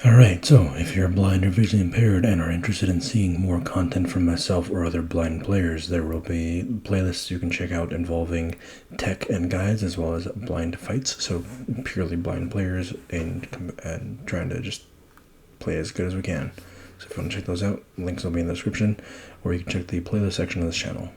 Alright, so if you're blind or visually impaired and are interested in seeing more content from myself or other blind players, there will be playlists you can check out involving tech and guides as well as blind fights, so purely blind players and trying to just play as good as we can. So if you want to check those out, links will be in the description, or you can check the playlist section of this channel.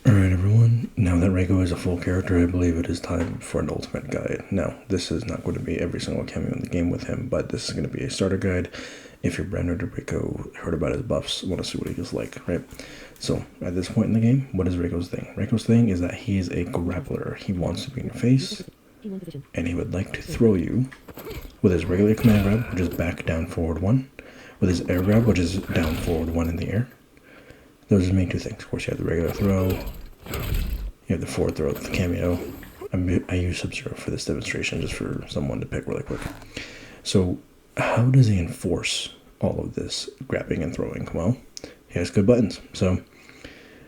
Alright everyone, now that Reiko is a full character, I believe it is time for an ultimate guide. Now, this is not going to be every single cameo in the game with him, but this is going to be a starter guide. If you're brand new to Reiko, heard about his buffs, want to see what he is like, right? So, at this point in the game, what is Reiko's thing? Reiko's thing is that he is a grappler. He wants to be in your face, and he would like to throw you with his regular command grab, which is back, down, forward, 1, with his air grab, which is down, forward, 1 in the air. Those are the main two things. Of course, you have the regular throw, you have the forward throw with the cameo. I use Sub-Zero for this demonstration just for someone to pick really quick. So, how does he enforce all of this grabbing and throwing? Well, he has good buttons. So,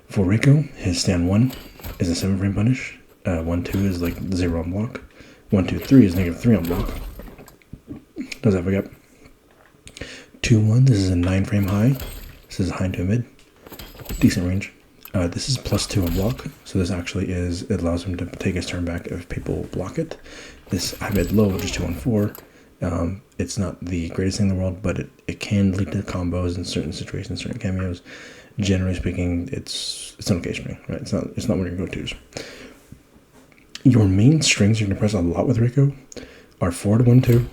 for Reiko, his stand 1 is a 7-frame punish. 1-2 is like 0 on block. 1-2-3 is -3 on block. Does have a gap. 2-1, this is a 9-frame high. This is a high into a mid. Decent range. This is +2 on block, so this actually is, it allows him to take his turn back if people block it. This high mid low, which is 2 on 4, it's not the greatest thing in the world, but it can lead to combos in certain situations, certain cameos. Generally speaking, it's an okay string, right? It's not one of your go-tos. Your main strings you're going to press a lot with Reiko are 4-1-2.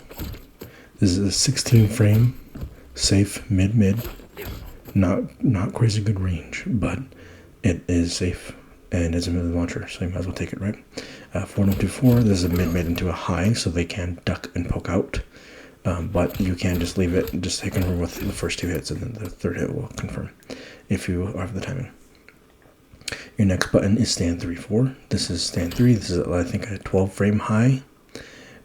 This is a 16-frame, safe mid-mid. Not crazy good range, but it is safe and it's a mid launcher, so you might as well take it, right? 4-1-2-4, this is a mid into a high, so they can duck and poke out, but you can just leave it, just hit confirm with the first 2 hits, and then the 3rd hit will confirm if you have the timing. Your next button is stand 3-4. This is stand 3. This is, I think, a 12-frame high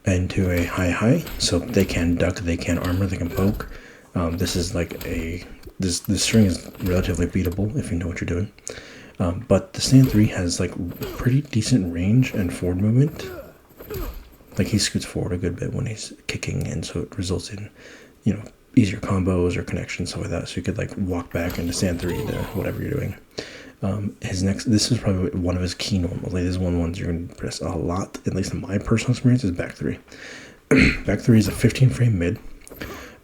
into a high, so they can duck, they can armor, they can poke. This is like a this string is relatively beatable if you know what you're doing. But the stand 3 has like pretty decent range and forward movement. Like he scoots forward a good bit when he's kicking, and so it results in, you know, easier combos or connections, stuff like that. So you could like walk back into stand 3 to whatever you're doing. This is probably one of his key normals. Like, this is one of the ones you're going to press a lot, at least in my personal experience, is back 3. Back 3 is a 15-frame mid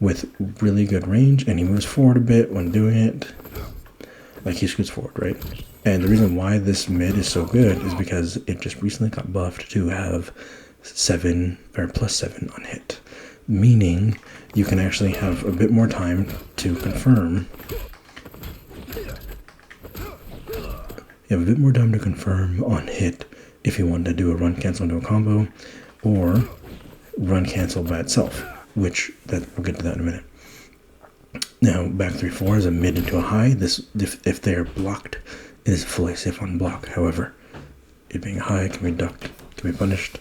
with really good range, and he moves forward a bit when doing it. Like, he scoots forward, right? And the reason why this mid is so good is because it just recently got buffed to have 7 or +7 on hit, meaning you can actually have a bit more time to confirm. You have a bit more time to confirm on hit if you want to do a run cancel into a combo, or run cancel by itself, which we'll get to that in a minute. Now, back 3-4 is a mid into a high. This, if they're blocked, it is fully safe on block. However, it being a high, it can be ducked, can be punished.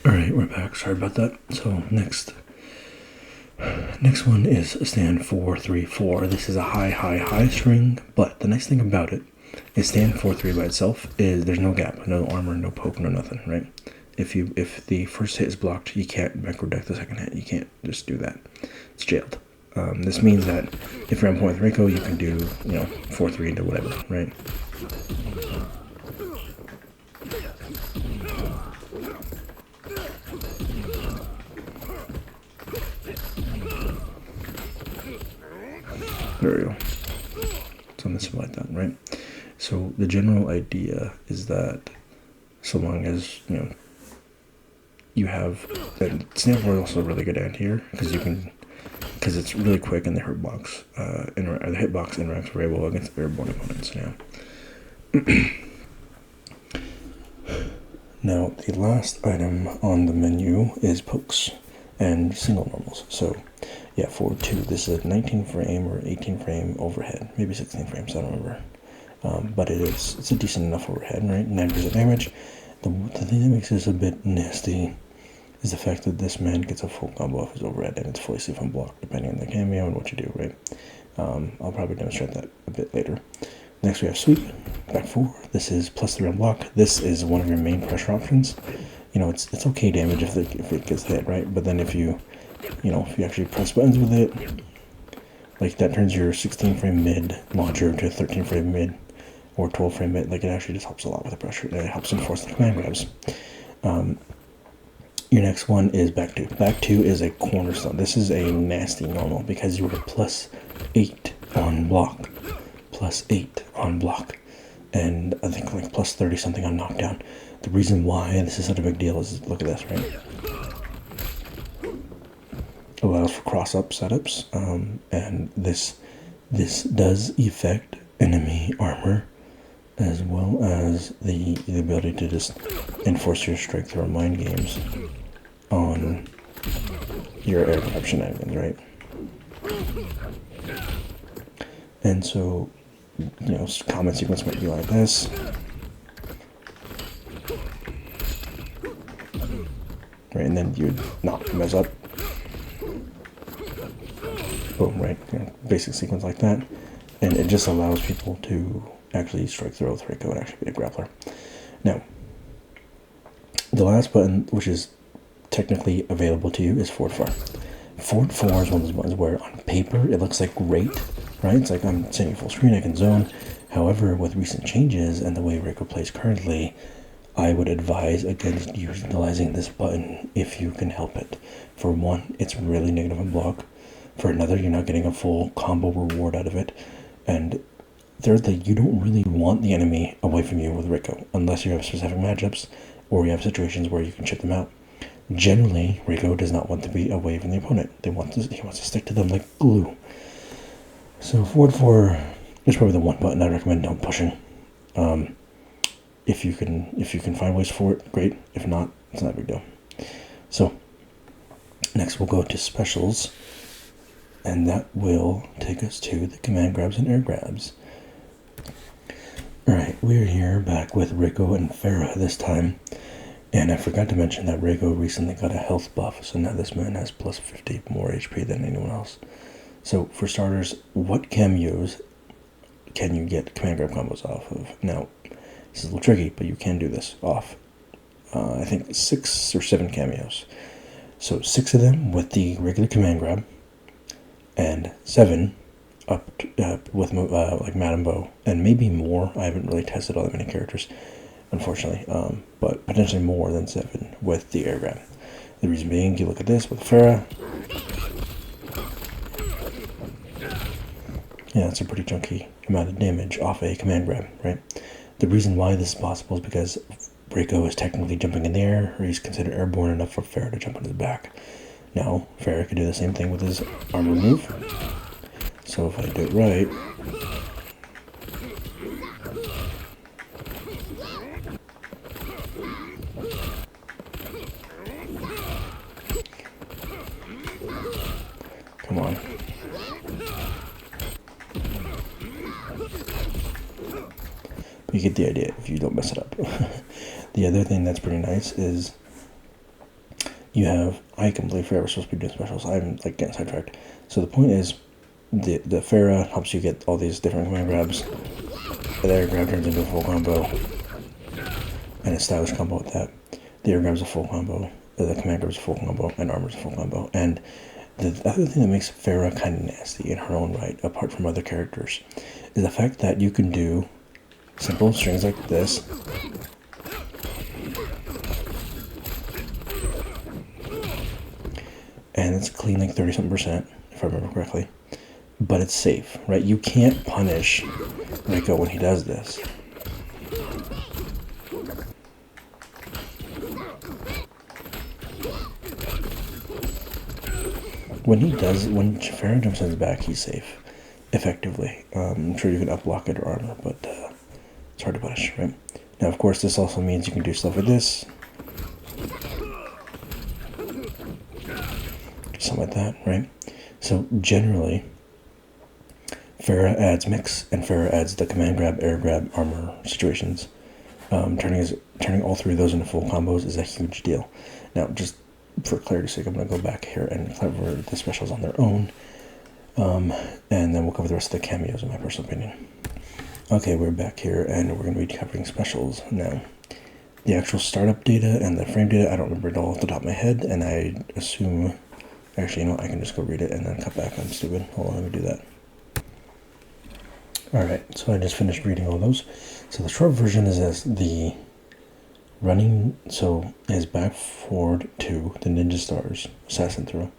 Alright, we're back. Sorry about that. So, next one is stand 4-3-4. This is a high string, but the nice thing about it is stand 4-3 by itself is there's no gap, no armor, no poke, no nothing, right? If the first hit is blocked, you can't backward deck the second hit. You can't just do that. It's jailed. This means that if you're on point with Reiko, you can do, 4-3 into whatever, right? There we go. Something simple like that, right? So the general idea is that so long as, you have, and stand 4 is also really good at here, because it's really quick, and the hitbox interacts very well against airborne opponents now. Now, the last item on the menu is pokes and single normals. So, yeah, 4-2, this is a 19-frame or 18-frame overhead, maybe 16 frames, I don't remember. But it's a decent enough overhead, right? 9% damage. The thing that makes this a bit nasty is the fact that this man gets a full combo off his overhead, and it's fully safe on block, depending on the cameo and what you do, right? I'll probably demonstrate that a bit later. Next we have sweep, back 4. This is +3 on block. This is one of your main pressure options. It's okay damage if it gets hit, right? But then if you you know, if you actually press buttons with it, like that turns your 16 frame mid launcher to 13 frame mid or 12 frame mid. Like it actually just helps a lot with the pressure. It helps enforce the command grabs. Your next one is back 2. Back 2 is a cornerstone. This is a nasty normal because you are +8 on block. +8 on block. And I think like +30 something on knockdown. The reason why this is such a big deal is, look at this, right? Allows for cross-up setups, and this does affect enemy armor, as well as the ability to just enforce your strength or mind games on your air grab shenanigans, right? And so, you know, combat sequence might be like this. Right, and then you'd knock them up. Boom, right? You know, basic sequence like that. And it just allows people to actually strike through with Reiko and actually be a grappler. Now, the last button, which is technically available to you, is forward 4. Forward 4 is one of those buttons where on paper it looks like great, right? It's like I'm sitting full screen, I can zone. However, with recent changes and the way Reiko plays currently, I would advise against utilizing this button if you can help it. For one, it's really negative on block. For another, you're not getting a full combo reward out of it. And thirdly, you don't really want the enemy away from you with Reiko, unless you have specific matchups or you have situations where you can chip them out. Generally, Reiko does not want to be away from the opponent. He wants to stick to them like glue. So forward 4 is probably the one button I recommend don't pushing. If you can find ways for it, great. If not, it's not a big deal. So next we'll go to specials, and that will take us to the command grabs and air grabs. Alright, we're here back with Reiko and Farah this time. And I forgot to mention that Reiko recently got a health buff, so now this man has plus 50 more HP than anyone else. So for starters, what cameos can you get command grab combos off of? Now, this is a little tricky, but you can do this off, I think 6 or 7 cameos. So 6 of them with the regular command grab, and 7 up with like Madame Bo, and maybe more. I haven't really tested all that many characters, unfortunately, but potentially more than 7 with the air grab. The reason being, you look at this with Farah. Yeah, it's a pretty chunky amount of damage off a command grab, right? The reason why this is possible is because Reiko is technically jumping in the air, or he's considered airborne enough for Farah to jump on his back. Now, Farah could do the same thing with his armor move. So if I do it right, come on. You get the idea if you don't mess it up. The other thing that's pretty nice is you have, I completely forgot we're supposed to be doing specials. I'm like getting sidetracked. So the point is, the Farah helps you get all these different command grabs. The air grab turns into a full combo, and a stylish combo with that. The air grab is a full combo, the command grab is a full combo, and armor is a full combo. And the other thing that makes Farah kind of nasty in her own right, apart from other characters, is the fact that you can do simple strings like this, and it's clean like 30-something%, if I remember correctly. But it's safe, right? You can't punish Reiko when he does this. When Farah jumps on his back, he's safe, effectively. I'm sure you can up block it or armor, but it's hard to punish, right? Now, of course, this also means you can do stuff like this. Something like that, right? So generally, Farah adds mix, and Farah adds the command grab, air grab, armor situations. Turning all 3 of those into full combos is a huge deal. Now, just for clarity's sake, I'm going to go back here and cover the specials on their own, and then we'll cover the rest of the cameos in my personal opinion. Okay, we're back here, and we're going to be covering specials now. The actual startup data and the frame data, I don't remember it all off the top of my head, and I assume Actually, you know what? I can just go read it and then cut back. I'm stupid. Hold on, let me do that. Alright, so I just finished reading all those. So the short version is as the running, so is back forward to the Ninja Stars Assassin Throw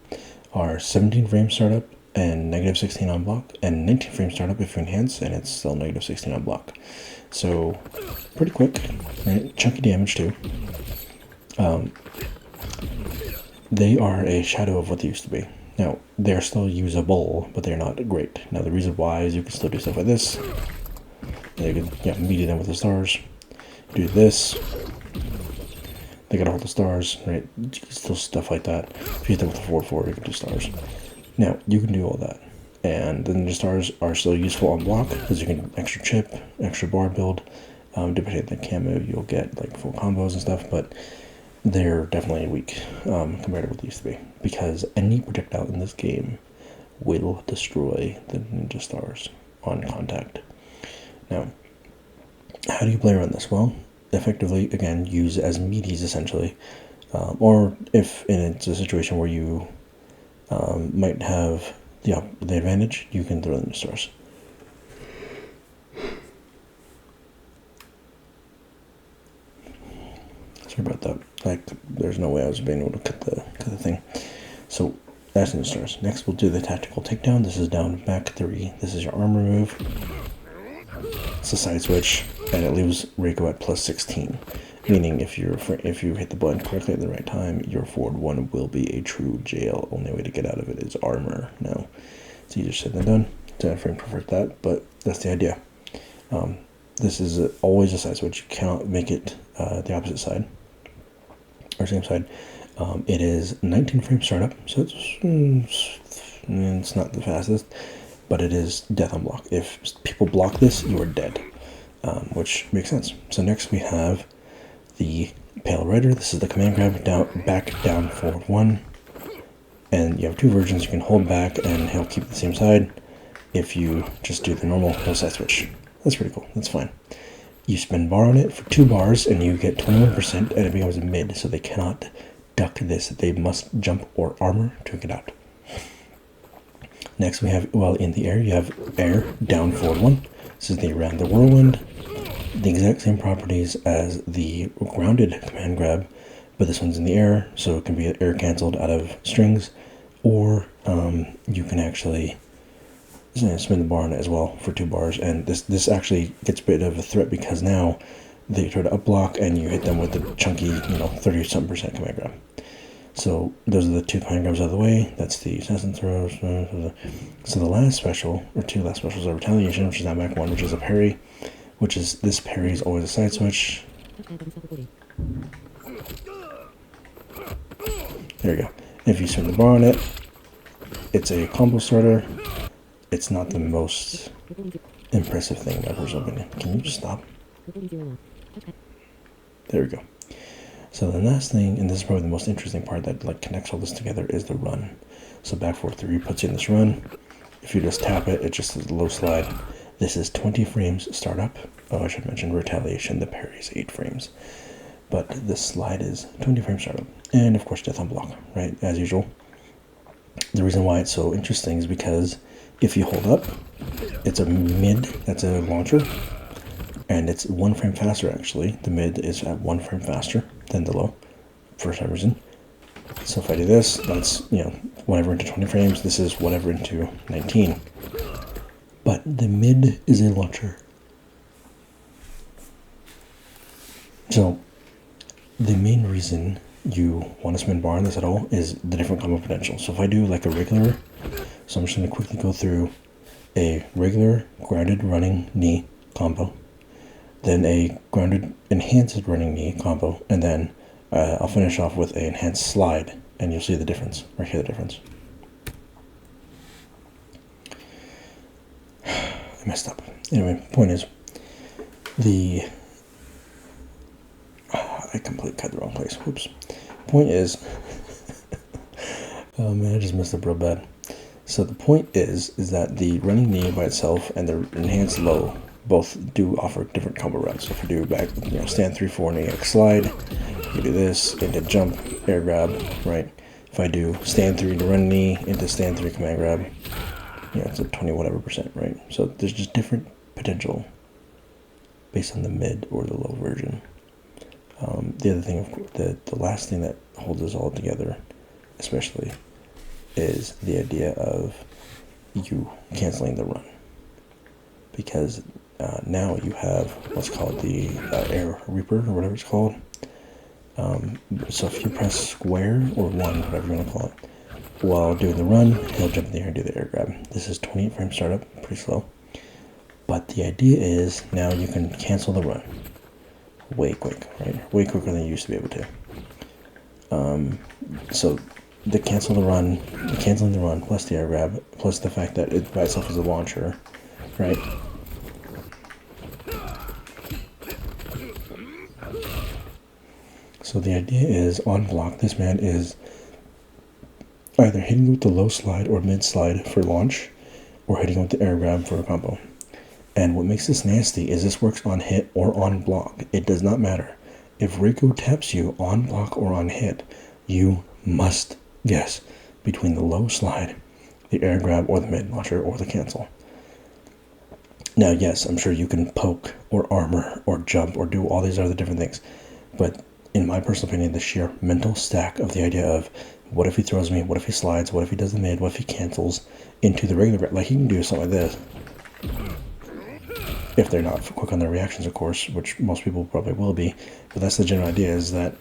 are 17 frame startup and negative 16 on block, and 19 frame startup if you enhance, and it's still negative 16 on block. So pretty quick, right? Chunky damage too. They are a shadow of what they used to be. Now, they're still usable, but they're not great. Now, the reason why is you can still do stuff like this. You can meet them with the stars. Do this. They gotta hold the stars, right? You can still stuff like that. If you hit them with a 4-4, you can do stars. Now, you can do all that. And then the stars are still useful on block, because you can extra chip, extra bar build. Depending on the camo, you'll get like full combos and stuff, but they're definitely weak compared to what they used to be, because any projectile in this game will destroy the Ninja Stars on contact. Now, how do you play around this? Well, effectively, again, use as meaties essentially, or if it's a situation where you might have the advantage, you can throw Ninja Stars. Sorry about that. Like, there's no way I was being able to cut the thing. So that's Ninja Stars. Next, we'll do the tactical takedown. This is down back 3. This is your armor move. It's a side switch, and it leaves Reiko at plus 16. Meaning, if you hit the button correctly at the right time, your forward 1 will be a true jail. Only way to get out of it is armor. Now, it's easier said than done. Don't frame perfect that, but that's the idea. This is always a side switch. You cannot make it the opposite side. Or same side. It is 19 frame startup, so it's not the fastest, but it is death on block. If people block this, you are dead, which makes sense. So next we have the Pale Rider. This is the command grab, back, down, forward 1, and you have 2 versions. You can hold back, and he'll keep the same side. If you just do the normal, he'll side switch. That's pretty cool. That's fine. You spend bar on it for 2 bars, and you get 21%, and it becomes a mid, so they cannot duck this. They must jump or armor to get out. Next we have, well, in the air, you have air, down, forward 1. This is the Around the Whirlwind. The exact same properties as the grounded command grab, but this one's in the air, so it can be air canceled out of strings, or you can actually spin the bar on it as well for 2 bars, and this actually gets a bit of a threat, because now they try to up block and you hit them with the chunky 30-something% command grab. So those are the 2 command grabs out of the way. That's the assassin throws. So the last special, or 2 last specials, are retaliation, which is that back 1, which is a parry, which is, this parry is always a side switch. There you go. If you spin the bar on it, it's a combo starter. It's not the most impressive thing in my personal opinion. Can you just stop? There we go. So the last thing, and this is probably the most interesting part that connects all this together, is the run. So back 4-3 puts you in this run. If you just tap it, it just is a low slide. This is 20 frames startup. Oh, I should mention retaliation. The parry is 8 frames. But the slide is 20 frames startup. And of course, death on block, right? As usual. The reason why it's so interesting is because if you hold up, it's a mid, that's a launcher, and it's 1 frame faster actually. The mid is at 1 frame faster than the low, for some reason. So if I do this, that's, whatever into 20 frames, this is whatever into 19. But the mid is a launcher. So the main reason you want to spin bar on this at all is the different combo potential. So if I do like a regular, so I'm just going to quickly go through a regular grounded running knee combo, then a grounded enhanced running knee combo, and then I'll finish off with an enhanced slide, and you'll see the difference, or hear the difference. I messed up. Anyway, point is, I completely cut the wrong place. Whoops. Point is, oh man, I just messed up real bad. So the point is that the running knee by itself and the enhanced low both do offer different combo routes. So if you do back, stand 3-4 and you slide, you do this, and then jump, air grab, right? If I do stand 3 to run knee into stand 3 command grab, you know, it's a 20 whatever %, right? So there's just different potential based on the mid or the low version. The other thing, of course, the last thing that holds us all together, especially, is the idea of you canceling the run. Because now you have what's called the Air Reaper, or whatever it's called. So if you press square or 1, whatever you want to call it, while doing the run, he'll jump in the air and do the air grab. This is 28 frame startup, pretty slow. But the idea is now you can cancel the run way quick, right? Way quicker than you used to be able to. So the canceling the run plus the air grab plus the fact that it by itself is a launcher, right? So the idea is on block, this man is either hitting with the low slide or mid slide for launch, or hitting with the air grab for a combo. And what makes this nasty is this works on hit or on block. It does not matter. If Reiko taps you on block or on hit, you must guess between the low slide, the air grab, or the mid launcher, or the cancel. Now, yes, I'm sure you can poke or armor or jump or do all these other different things, but in my personal opinion, the sheer mental stack of the idea of what if he throws me, what if he slides, what if he does the mid, what if he cancels into the regular grab, like he can do something like this. If they're not quick on their reactions, of course, which most people probably will be, but that's the general idea, is that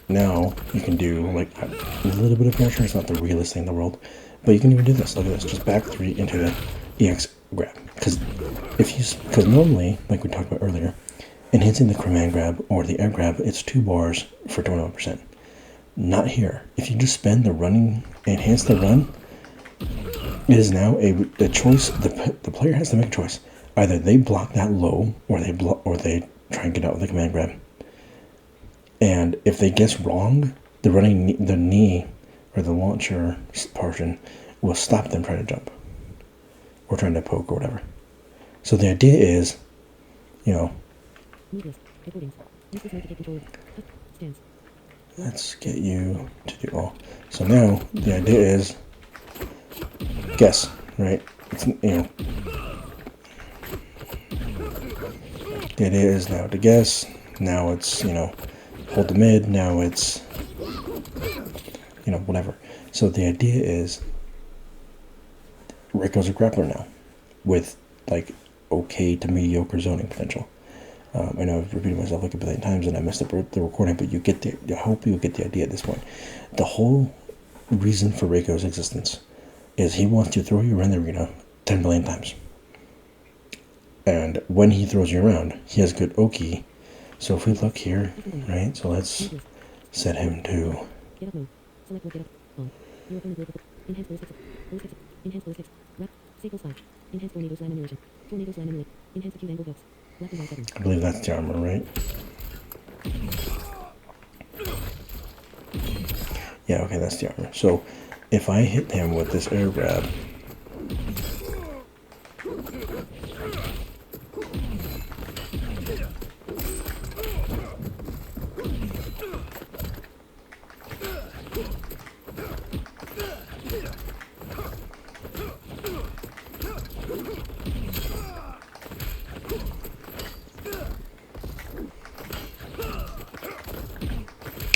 now you can do like a little bit of pressure. It's not the realest thing in the world, but you can even do this. Look at this, just back 3 into the EX grab. Because normally, like we talked about earlier, in hitting the command grab or the air grab, it's 2 bars for 21%. Not here. If you just spend the running, enhance the run, it is now a choice. The player has to make a choice. Either they block that low, or they try and get out with the command grab. And if they guess wrong, the knee or the launcher portion will stop them trying to jump or trying to poke or whatever. So the idea is, you know, let's get you to do all. So now the idea is guess, right? It's, you know, the idea is now to guess. Now it's, you know, hold the mid. Now it's, you know, whatever. So the idea is Reiko's a grappler now with like okay to mediocre zoning potential. I know I've repeated myself like a billion times and I messed up the recording, but you get I hope you get the idea at this point. The whole reason for Reiko's existence is he wants to throw you around the arena 10 billion times. And when he throws you around, he has good Oki. So if we look here, right, so let's set him to I believe that's the armor, right? Yeah, okay, that's the armor. So if I hit him with this air grab,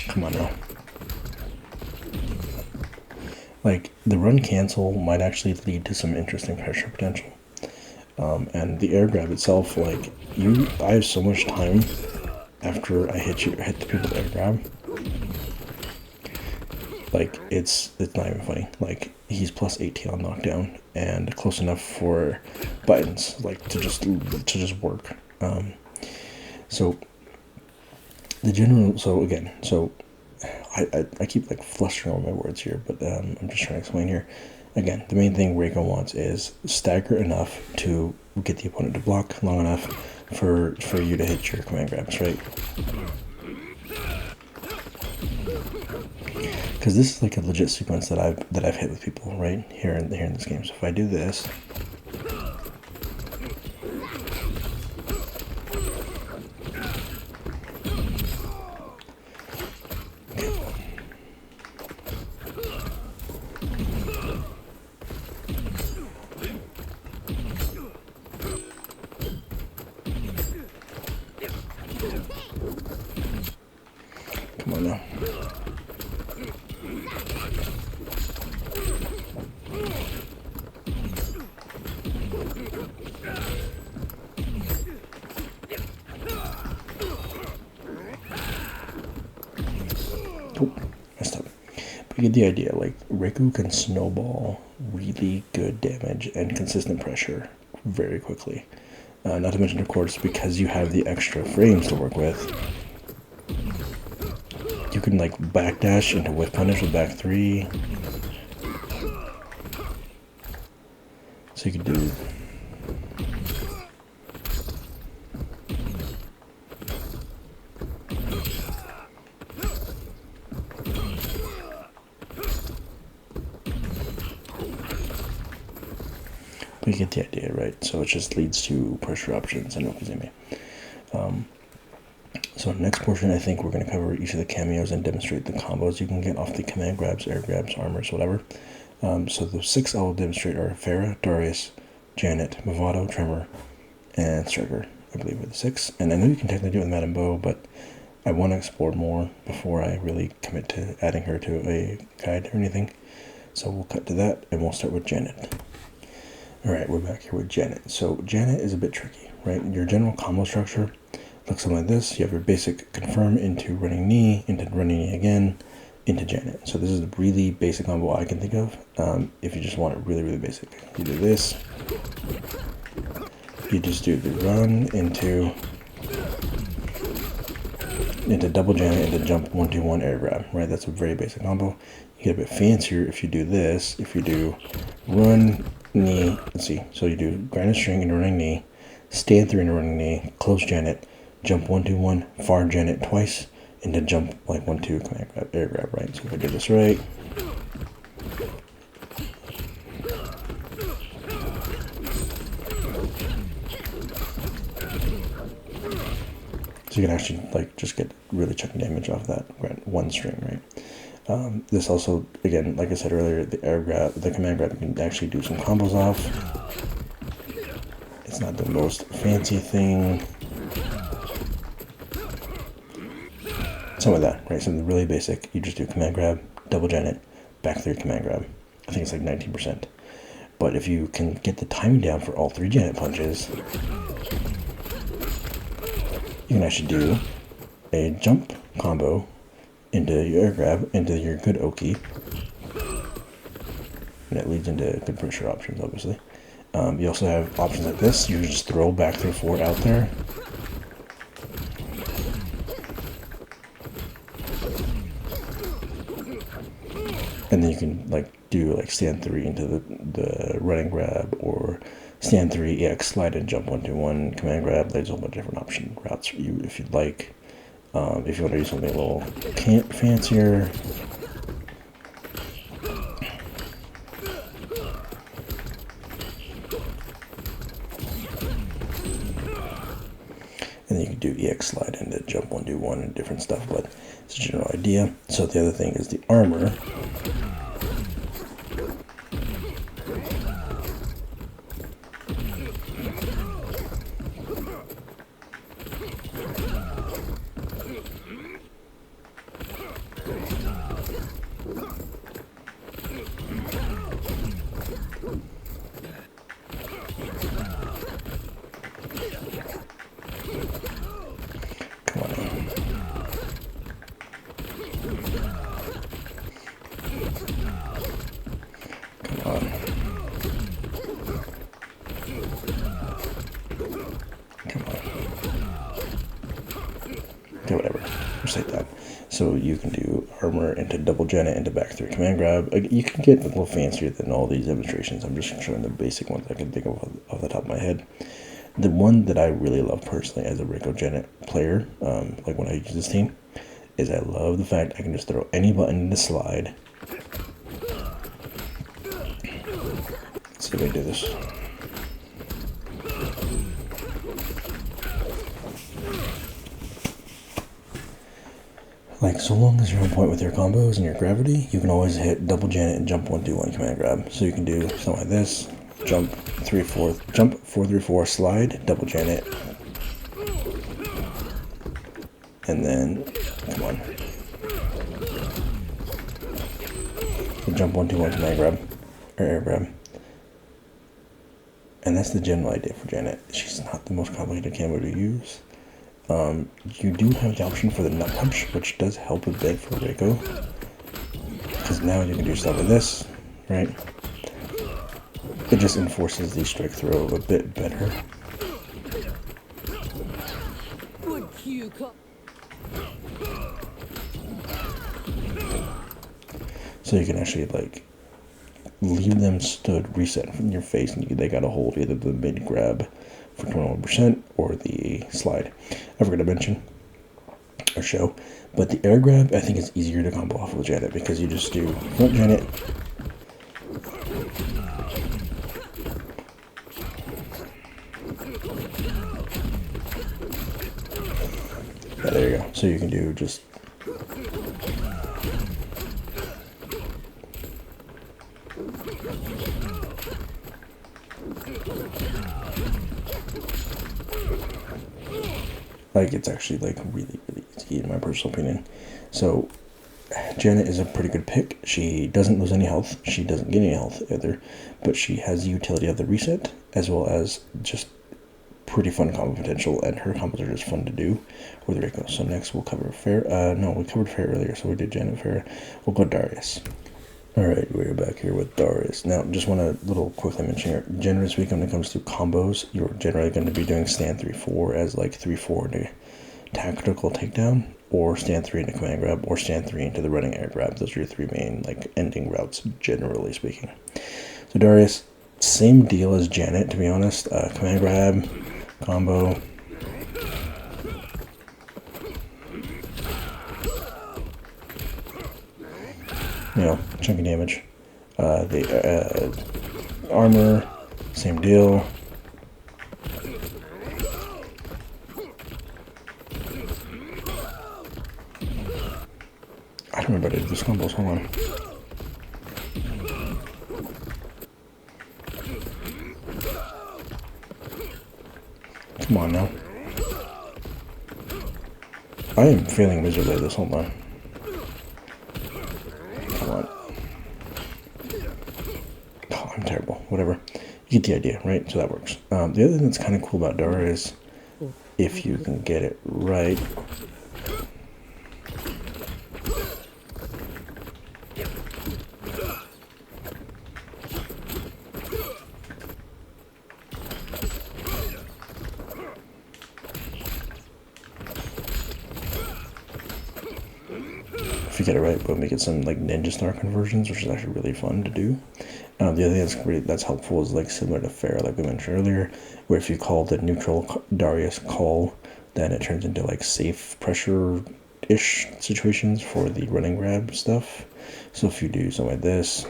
come on now. Like, the run cancel might actually lead to some interesting pressure potential. And the air grab itself, like, I have so much time after I hit the people with air grab. Like, it's not even funny. Like, he's plus 18 on knockdown and close enough for buttons, like, to just work. So I keep like flustering over my words here, but I'm just trying to explain here. Again, the main thing Reiko wants is stagger enough to get the opponent to block long enough for you to hit your command grabs, right? Because this is like a legit sequence that I've hit with people right here in this game. So if I do this, You get the idea. Like, Reiko can snowball really good damage and consistent pressure very quickly. Not to mention, of course, because you have the extra frames to work with, you can like backdash into whiff punish with back 3. So you can do but you get the idea, right? So it just leads to pressure options and Okizeme. So in the next portion, I think we're going to cover each of the cameos and demonstrate the combos you can get off the command grabs, air grabs, armors, whatever. So the 6 I will demonstrate are Farah, Darius, Janette, Mevado, Tremor, and Striker, I believe are the 6. And I know you can technically do it with Madame Bow, but I want to explore more before I really commit to adding her to a guide or anything. So we'll cut to that, and we'll start with Janette. Alright, we're back here with Janette. So Janette is a bit tricky, right? Your general combo structure looks something like this. You have your basic confirm into running knee, into running knee again, into Janette. So this is a really basic combo I can think of. If you just want it really, really basic. You do this. You just do the run into double Janette, into jump 1-2-1 air grab, right? That's a very basic combo. You get a bit fancier if you do this. If you do run, knee, let's see. So you do grind a string into running knee, stand 3 into running knee, close Janette, jump 1-2-1, far Janette twice, into jump like 1-2 command grab, air grab, right? So if I do this right, so you can actually like just get really chunky damage off that one string, right? This also, again, like I said earlier, the air grab, the command grab, you can actually do some combos off. It's not the most fancy thing. Some of that, right? Something really basic. You just do command grab, double Janette, back 3 command grab. I think it's like 19%. But if you can get the timing down for all 3 Janette punches, you can actually do a jump combo into your air grab, into your good Oki. And it leads into good pressure options, obviously. You also have options like this. You just throw back 3-4 out there. And then you can like do like stand 3 into the running grab, or stand 3, EX, slide and jump 1-2-1, command grab. There's a whole bunch of different option routes for you if you'd like. If you want to do something a little fancier, and then you can do EX slide into jump 1-2-1 and different stuff, but it's a general idea. So the other thing is the armor. Okay, whatever. Just like that. So you can do armor into double Janette into back 3 command grab. You can get a little fancier than all these demonstrations. I'm just showing the basic ones I can think of off the top of my head. The one that I really love personally as a Reiko Janette player, like when I use this team, is I love the fact I can just throw any button in the slide. Let's see if I do this. Like, so long as you're on point with your combos and your gravity, you can always hit double Janette and jump 1-2-1 command grab. So you can do something like this, jump 3-4, jump 4-3-4, slide, double Janette, and then, come on, so jump 1-2-1 command grab, or air grab. And that's the general idea for Janette. She's not the most complicated combo to use. You do have the option for the nut punch, which does help a bit for Reiko. because now you can do stuff like this, right? It just enforces the strike throw a bit better. So you can actually like leave them stood, reset from your face, and they got to hold either the mid grab for 21% or the slide. I forgot to mention or show, but the air grab I think is easier to combo off with Janette because you just do front Janette, yeah, there you go. So you can do just like it's actually like really easy in my personal opinion. So Janette is a pretty good pick. She doesn't lose any health. She doesn't get any health either, but she has the utility of the reset as well as just pretty fun combo potential, and her combos are just fun to do with Reiko. So next we'll cover Fair. No, we covered Fair earlier, so we did Janette Fair. We'll go Darius. Alright, we're back here with Darius. Now, just want to little quickly mention here, generally speaking, when it comes to combos, you're generally going to be doing stand 3-4 as like 3-4 into tactical takedown, or stand 3 into command grab, or stand 3 into the running air grab. Those are your three main like ending routes, generally speaking. So Darius, same deal as Janette, to be honest. Command grab, combo. You know, chunky damage. The armor, same deal. I don't remember how to do these combos, hold on. Come on now. I am failing miserably at this, hold on. Come on. Oh, I'm terrible. Whatever. You get the idea, right? So that works. The other thing that's kind of cool about Darius, if you can get it right, if you get it right, boom, we get some like ninja star conversions, which is actually really fun to do. The other thing that's helpful is like similar to Fair, like we mentioned earlier, where if you call the neutral Darius call, then it turns into like safe pressure-ish situations for the running grab stuff. So if you do something like this,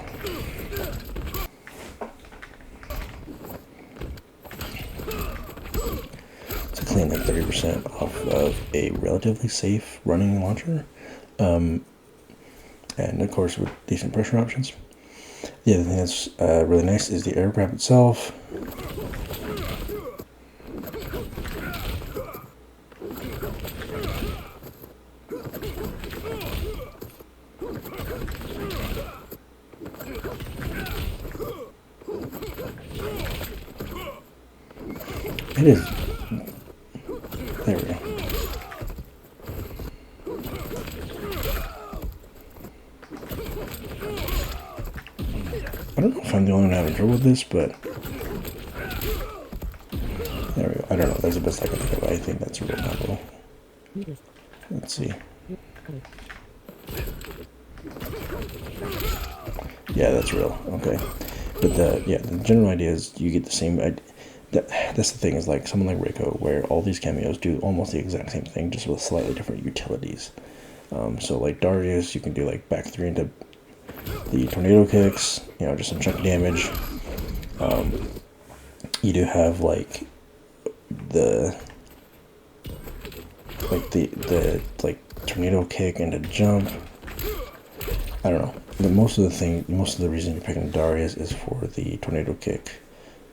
it's a clean like 30% off of a relatively safe running launcher. And of course with decent pressure options. The other thing that's really nice is the air grab itself. It is. There we go. I don't know if I'm the only one having trouble with this, but there we go. I don't know. That's the best I can think of. I think that's a real combo. Let's see. Yeah, that's real. Okay. But the general idea is you get the same. That's the thing, is like someone like Reiko, where all these cameos do almost the exact same thing, just with slightly different utilities. So like Darius, you can do like back 3 into the tornado kicks, you know, just some chunk damage. You do have like the tornado kick and a jump. I don't know. But most of the reason you're picking Darius is for the tornado kick,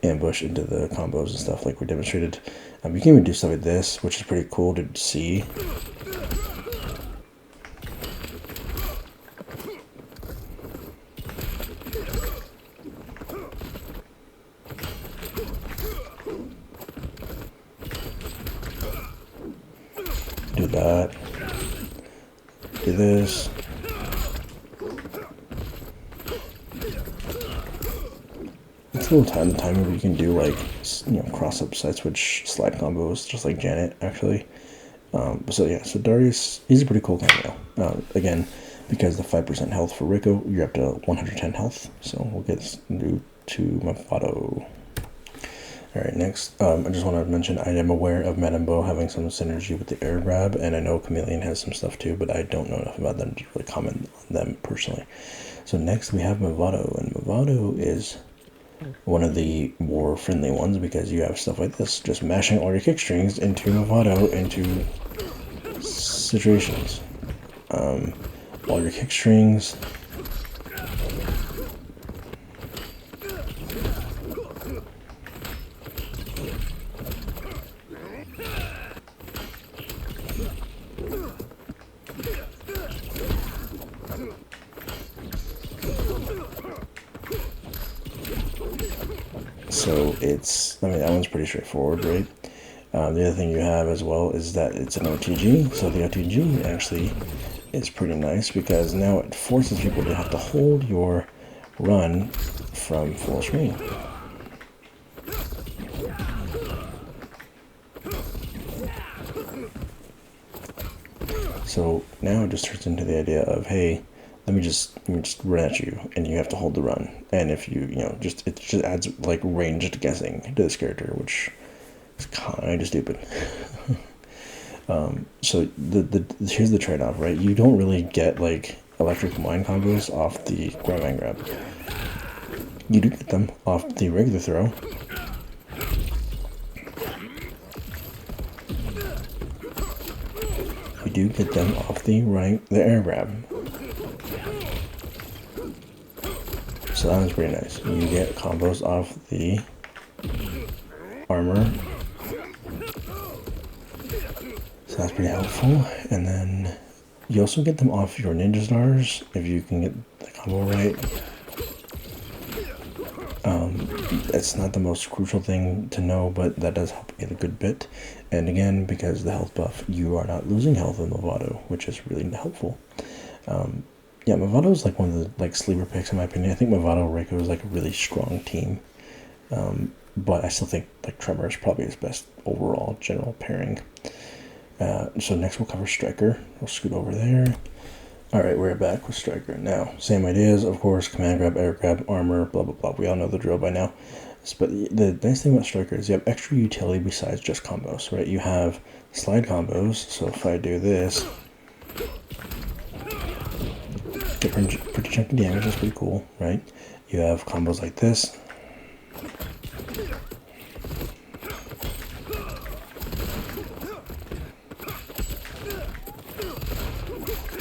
ambush into the combos and stuff like we demonstrated. You can even do stuff like this, which is pretty cool to see. Do that. Do this. flexible timing where you can do like, you know, cross-up side switch slide combos, just like Janette actually. So yeah, so Darius, he's a pretty cool cameo. Again, because the 5% health for Reiko, you're up to 110 health. So we'll get new to mevado. Alright, next, I just want to mention I am aware of Madame Bo having some synergy with the air grab, and I know Chameleon has some stuff too, but I don't know enough about them to really comment on them personally. So next we have mevado, and mevado is one of the more friendly ones because you have stuff like this, just mashing all your kick strings into mevado into situations. All your kick strings. So it's, I mean, that one's pretty straightforward, right? The other thing you have as well is that it's an OTG, so the OTG actually is pretty nice because now it forces people to have to hold your run from full screen. So now it just turns into the idea of, hey, let me just run at you, and you have to hold the run. And if you know, it just adds like ranged guessing to this character, which is kind of stupid. So here's the trade-off, right? You don't really get like electric mind combos off the grab and grab. You do get them off the regular throw. You do get them off the air grab. So that was pretty nice. You get combos off the armor. So that's pretty helpful. And then you also get them off your ninja stars if you can get the combo right. It's not the most crucial thing to know, but that does help you a good bit. And again, because the health buff, you are not losing health in mevado, which is really helpful. Yeah, mevado is like one of the like sleeper picks in my opinion. I think mevado Reiko is like a really strong team, but I still think like Tremor is probably his best overall general pairing. So next we'll cover Striker. We'll scoot over there. Alright, we're back with Striker. Now, same ideas, of course, command grab, air grab, armor, blah blah blah. We all know the drill by now. But the nice thing about Striker is you have extra utility besides just combos, right? You have slide combos, so if I do this, get pretty chunky damage, that's pretty cool, right? You have combos like this.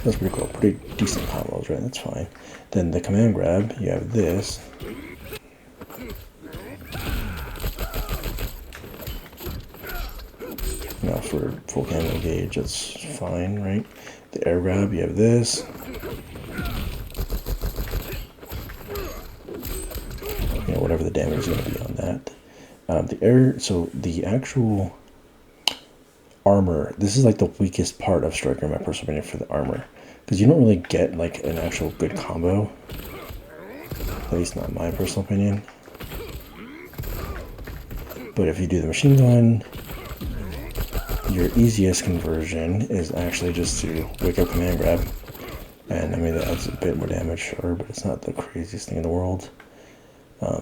That's pretty cool, pretty decent combos, right? That's fine. Then the command grab, you have this. Now for full camo gauge, that's fine, right? The air grab, you have this. You know, whatever the damage is going to be on that. So the actual armor, this is like the weakest part of Striker in my personal opinion for the armor, because you don't really get like an actual good combo, at least not in my personal opinion. But if you do the machine gun, your easiest conversion is actually just to wake up command grab, and I mean that adds a bit more damage, sure, but it's not the craziest thing in the world.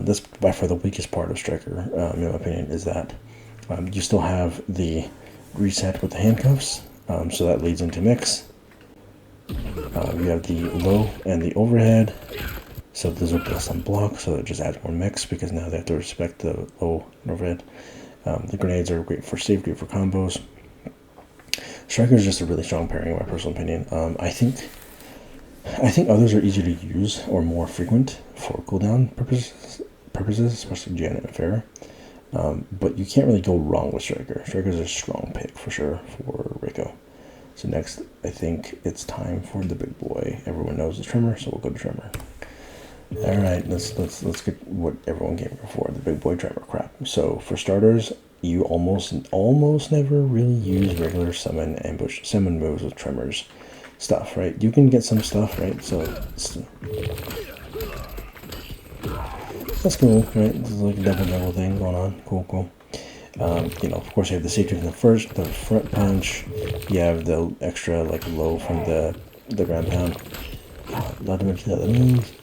That's by far the weakest part of Striker, in my opinion, is that you still have the reset with the handcuffs, so that leads into mix. You have the low and the overhead, so those are plus on block, so it just adds more mix because now they have to respect the low and overhead. The grenades are great for safety, for combos. Striker is just a really strong pairing in my personal opinion. I think others are easier to use or more frequent for cooldown purposes, especially Janette and Farrah. But you can't really go wrong with Striker. Striker is a strong pick for sure for Reiko. So next, I think it's time for the big boy. Everyone knows the Tremor, so we'll go to Tremor. All right, let's get what everyone came here for, the big boy Tremor crap. So for starters, you almost never really use regular summon moves with Tremors stuff, right? You can get some stuff, right? So That's cool, right? This is like a double thing going on. Cool, cool. You know, of course, you have the safety from the front punch. You have the extra like low from the ground pound. Not to mention the other moves.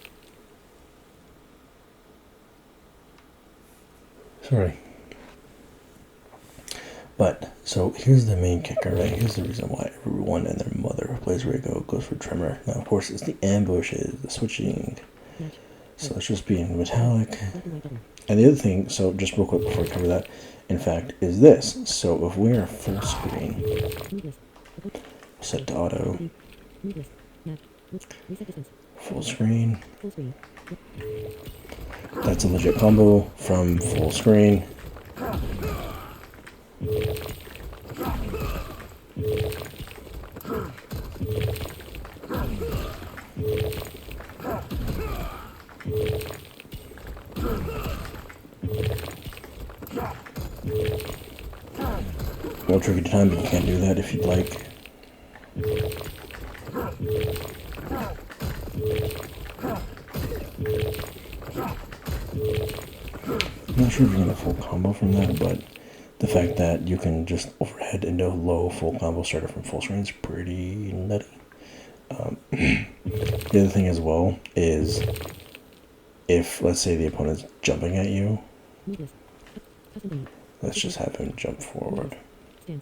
Sorry. But, so here's the main kicker, right? Here's the reason why everyone and their mother who plays Reiko goes for Tremor. Now, of course, it's the ambushes, the switching. So let's just be in metallic. And the other thing, so just real quick before I cover that, in fact, is this. So if we are full screen, set to auto, full screen, that's a legit combo from full screen. More tricky time, but you can't do that if you'd like. I'm not sure if you're getting a full combo from that, but the fact that you can just overhead into a low full combo starter from full screen is pretty nutty. The other thing as well is if, let's say, the opponent's jumping at you, let's just have him jump forward. Okay,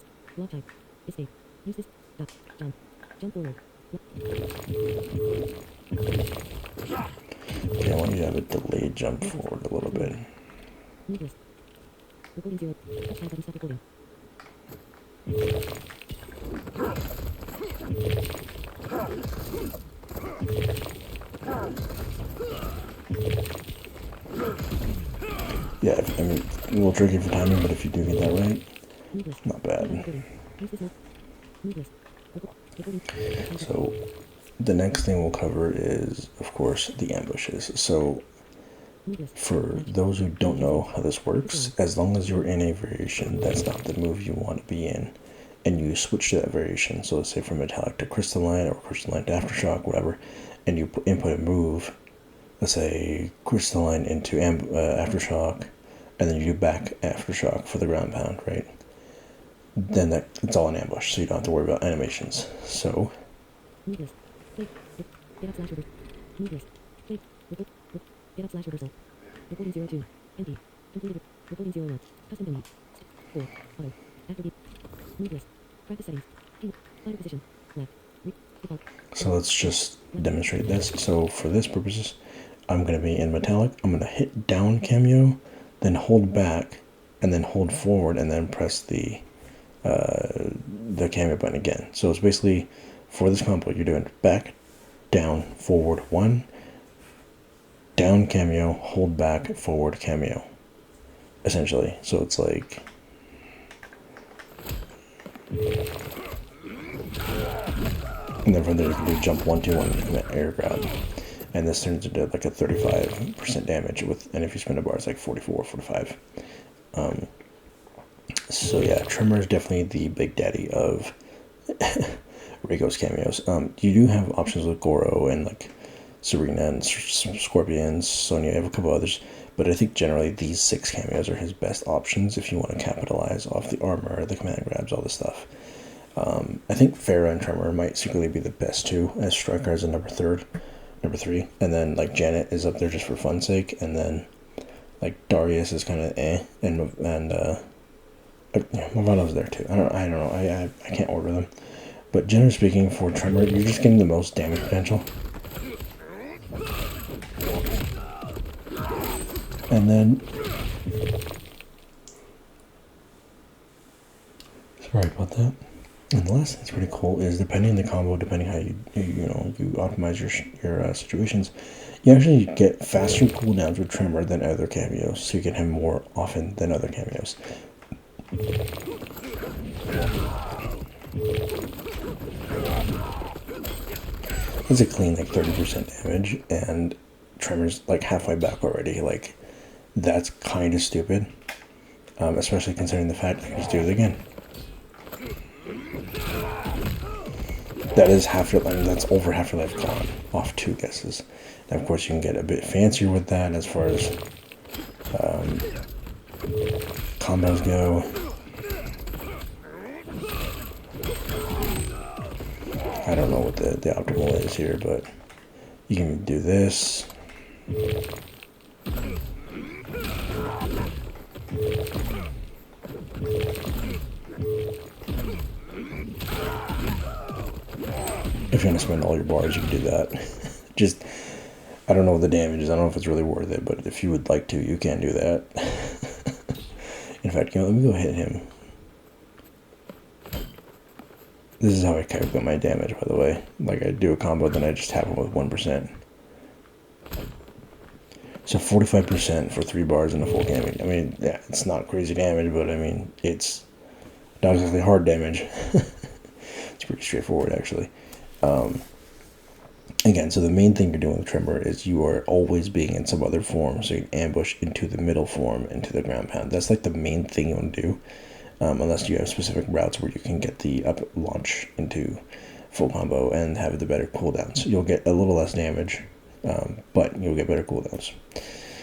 I want you to have a delayed jump forward a little bit. Yeah, I mean, a little tricky for timing, but if you do get that right, not bad. So, the next thing we'll cover is, of course, the ambushes. So, for those who don't know how this works, as long as you're in a variation that's not the move you want to be in, and you switch to that variation, so let's say from metallic to crystalline, or crystalline to aftershock, whatever, and you input a move, let's say crystalline into aftershock, and then you do back aftershock for the ground pound, right? Then it's all an ambush, so you don't have to worry about animations. So let's just demonstrate this. So for this purposes, I'm going to be in metallic. I'm going to hit down cameo, then hold back, and then hold forward, and then press the cameo button again. So it's basically, for this combo, you're doing back, down, forward, one, down cameo, hold back, forward cameo, essentially. So it's like, and then from there you can do jump 1, 2, 1, and you can air grab, and this turns into like a 35% damage with, and if you spin a bar, it's like 44, 45. So yeah, Tremor is definitely the big daddy of Reiko's cameos. You do have options with Goro and like Serena and Scorpions, Sonya, you have a couple others, but I think generally these 6 cameos are his best options if you want to capitalize off the armor, the command grabs, all this stuff. I think Farah and Tremor might secretly be the best too, as Striker as a number 3, and then like Janette is up there just for fun's sake, and then like Darius is kind of and Mevado's there too. I don't know. I can't order them, but generally speaking, for Tremor, you're just getting the most damage potential. And then, sorry about that. And the last thing that's pretty cool is, depending on the combo, depending how you optimize your situations, you actually get faster cooldowns with Tremor than other cameos, so you get him more often than other cameos. It's a clean like 30% damage, and Tremor's like halfway back already. Like, that's kind of stupid, especially considering the fact that I can just do it again. That is half your life. That's over half your life gone off 2 guesses. And of course, you can get a bit fancier with that, as far as Combos go. I don't know what the optimal is here, but you can do this. If you're gonna spend all your bars, you can do that. Just, I don't know what the damage is. I don't know if it's really worth it, but if you would like to, you can do that. In fact, let me go hit him. This is how I calculate my damage, by the way. Like, I do a combo, then I just have him with 1%. So 45% for 3 bars and a full gaming. I mean, yeah, it's not crazy damage, but I mean, it's not exactly hard damage. It's pretty straightforward, actually. Again, so the main thing you're doing with Tremor is you are always being in some other form, so you can ambush into the middle form, into the ground pound. That's like the main thing you want to do, unless you have specific routes where you can get the up launch into full combo and have the better cooldowns. You'll get a little less damage, but you'll get better cooldowns.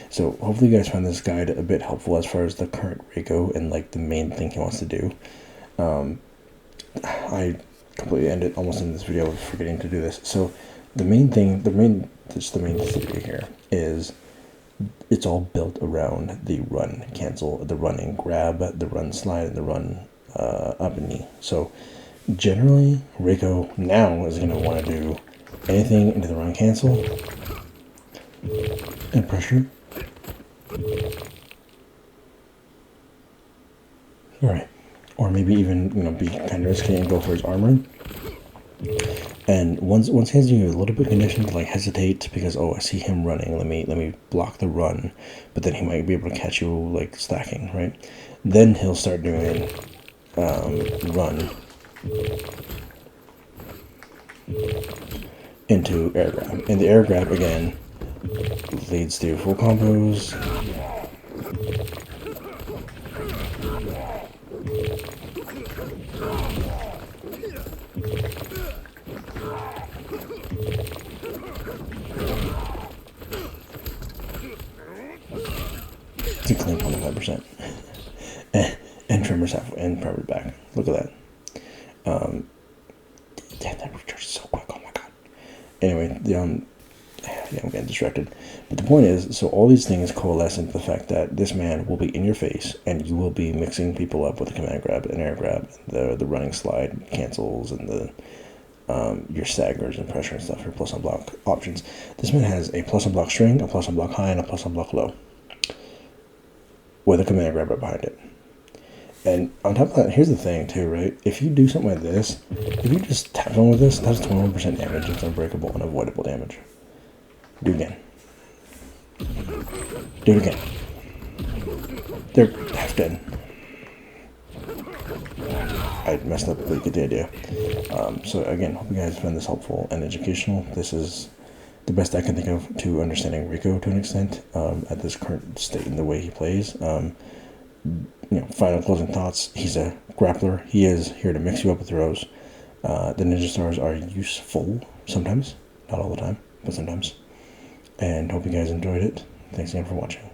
So hopefully you guys find this guide a bit helpful as far as the current Reiko and like the main thing he wants to do. I completely almost ended this video with forgetting to do this. So the main theory here is it's all built around the run cancel, the run and grab, the run slide, and the run up and knee. So generally, Reiko now is going to want to do anything into the run cancel and pressure. Alright. Or maybe even, be kind of risky and go for his armor. And once he has you a little bit conditioned to like hesitate because, oh, I see him running, let me block the run, but then he might be able to catch you like stacking, right? Then he'll start doing run into air grab. And the air grab again leads to full combos. It's a clean 25%. and Tremor's halfway and probably back. Look at that. Yeah, that recharges so quick. Oh my god. Anyway, yeah, I'm getting distracted. But the point is, so all these things coalesce into the fact that this man will be in your face, and you will be mixing people up with a command grab, an air grab, the running slide cancels, and the your staggers and pressure and stuff, your plus on block options. This man has a plus on block string, a plus on block high, and a plus on block low, with a command grab right behind it. And on top of that, here's the thing too, right? If you do something like this, if you just tap on with this, that's 21% damage. It's unbreakable, unavoidable damage. Do it again. Do it again. They're half dead. I messed up, but you get the idea. So again, hope you guys find this helpful and educational. This is the best I can think of to understanding Reiko to an extent at this current state in the way he plays. Final closing thoughts. He's a grappler. He is here to mix you up with throws. The ninja stars are useful sometimes, not all the time, but sometimes. And hope you guys enjoyed it. Thanks again for watching.